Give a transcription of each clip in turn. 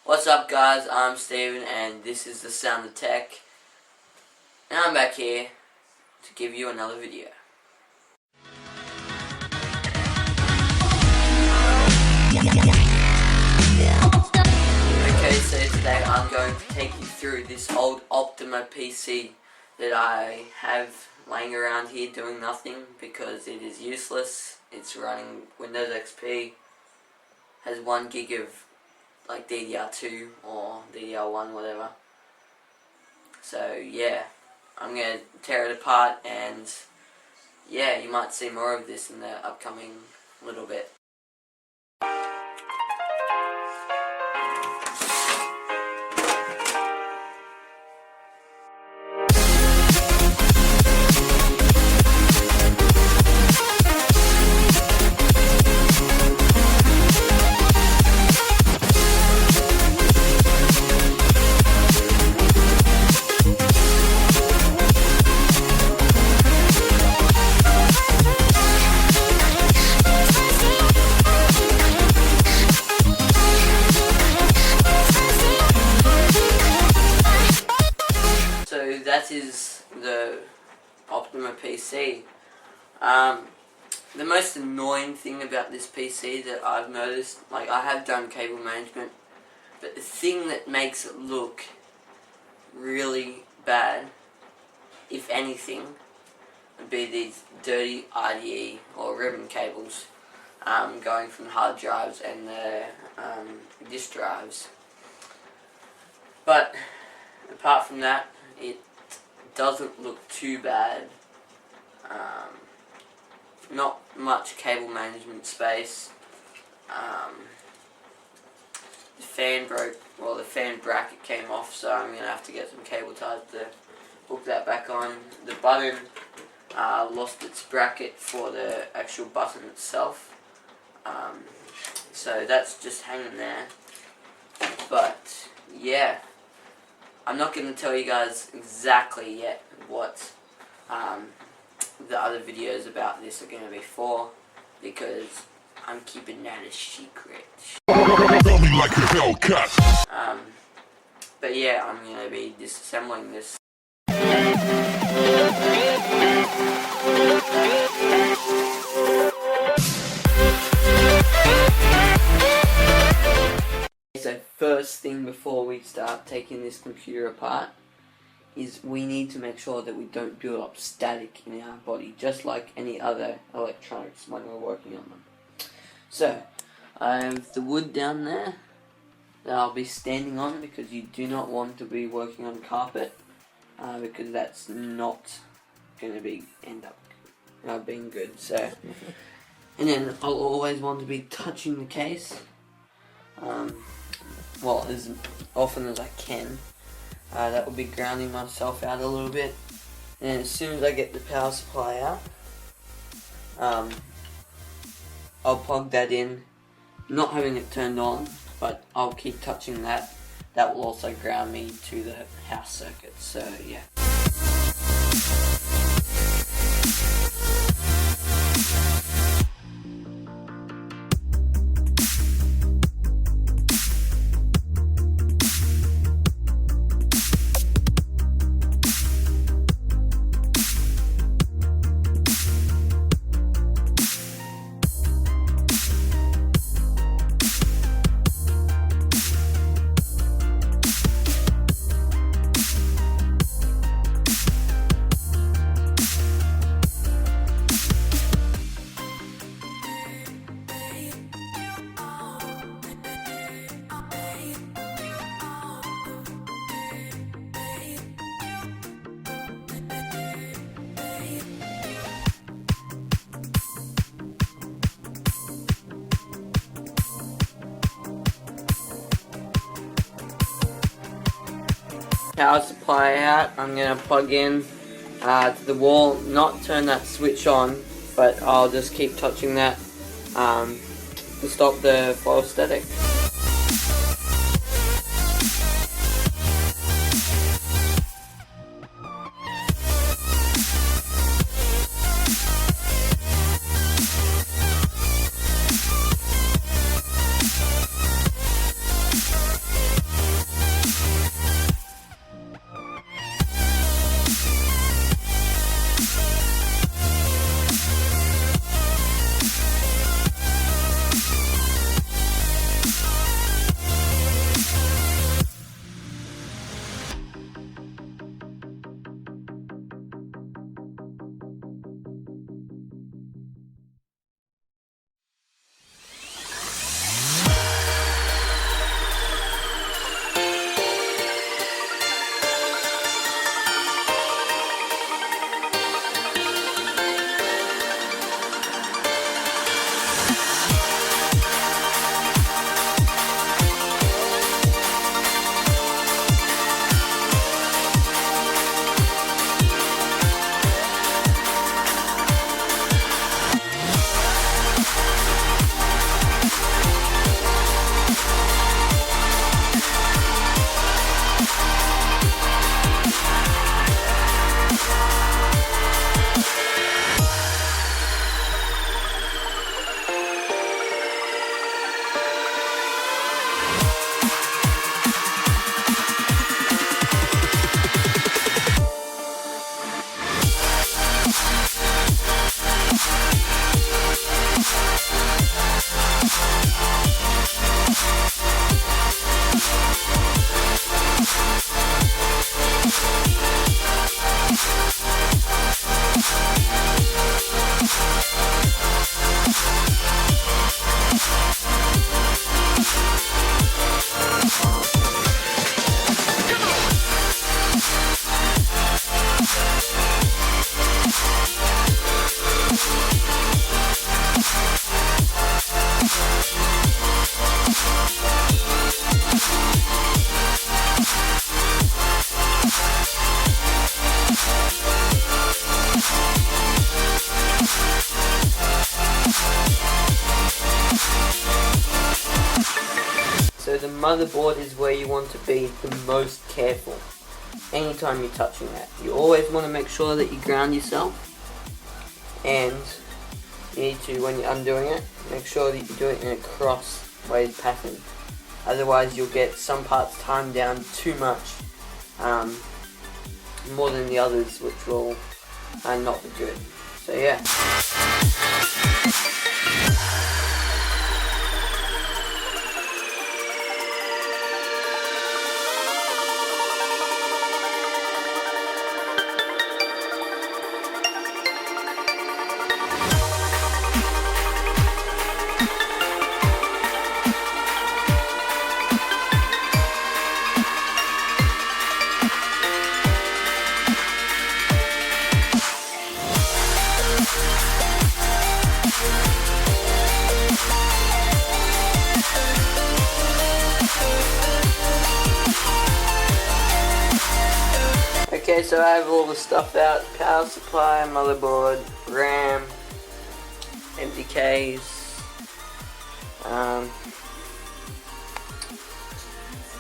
What's up guys, I'm Steven and this is the Sound of Tech, and I'm back here to give you another video. Okay, so today I'm going to take you through this old Optima PC that I have laying around here doing nothing because it is useless. It's running Windows XP, has 1 gig of like DDR2 or DDR1, whatever. So yeah, I'm going to tear it apart, and yeah, you might see more of this in the upcoming little bit. That is the Optima PC. The most annoying thing about this PC that I've noticed, like I have done cable management, but the thing that makes it look really bad, if anything, would be these dirty IDE or ribbon cables going from hard drives and the disk drives. But apart from that, it doesn't look too bad. Not much cable management space. The fan broke, well, the fan bracket came off, so I'm going to have to get some cable ties to hook that back on. The button lost its bracket for the actual button itself, so that's just hanging there. But yeah, I'm not going to tell you guys exactly yet what the other videos about this are going to be for, because I'm keeping that a secret. But yeah, I'm going to be disassembling this. So first thing before we start taking this computer apart is we need to make sure that we don't build up static in our body, just like any other electronics when we're working on them. So I have the wood down there that I'll be standing on, because you do not want to be working on carpet, because that's not going to end up being good. So, and then I'll always want to be touching the case. Well, as often as I can. That will be grounding myself out a little bit. And as soon as I get the power supply out, I'll plug that in, not having it turned on, but I'll keep touching that. That will also ground me to the house circuit, so yeah. Power supply out, I'm going to plug in to the wall, not turn that switch on, but I'll just keep touching that to stop the flow static. so the motherboard is where you want to be the most careful. Anytime you're touching that, you always want to make sure that you ground yourself, and you need to, when you're undoing it, make sure that you do it in a crossways pattern. Otherwise you'll get some parts timed down too much, more than the others, which will not be good. So yeah. Okay, so I have all the stuff out: power supply, motherboard, RAM, empty case,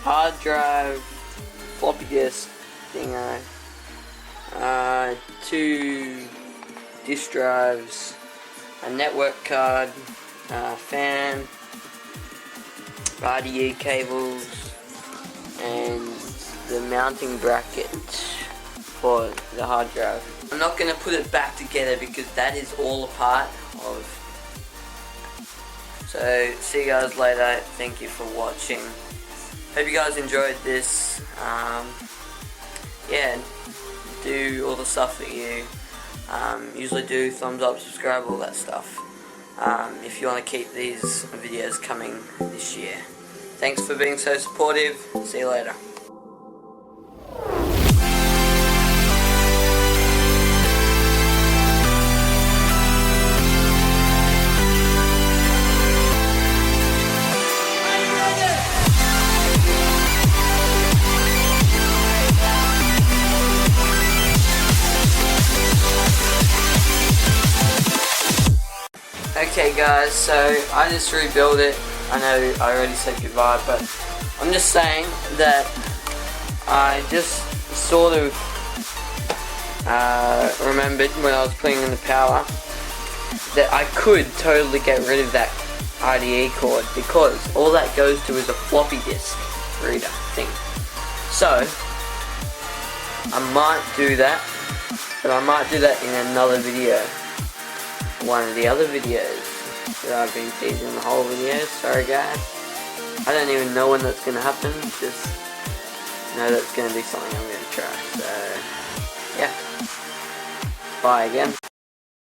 hard drive, floppy disk, thingo, 2 disk drives, a network card, fan, RDE cables, and the mounting bracket for the hard drive. I'm not going to put it back together because that is all a part of. So see you guys later. Thank you for watching. Hope you guys enjoyed this. Yeah, do all the stuff that you usually do: thumbs up, subscribe, all that stuff. If you want to keep these videos coming this year. Thanks for being so supportive. See you later. Okay guys, so I just rebuilt it. I know I already said goodbye, but I'm just saying that I just sort of remembered when I was putting in the power that I could totally get rid of that RDE cord, because all that goes to is a floppy disk reader thing. So I might do that, but I might do that in another video. One of the other videos that I've been teasing the whole video. Sorry guys, I don't even know when that's going to happen, just know that's going to be something I'm going to try. So yeah, bye again.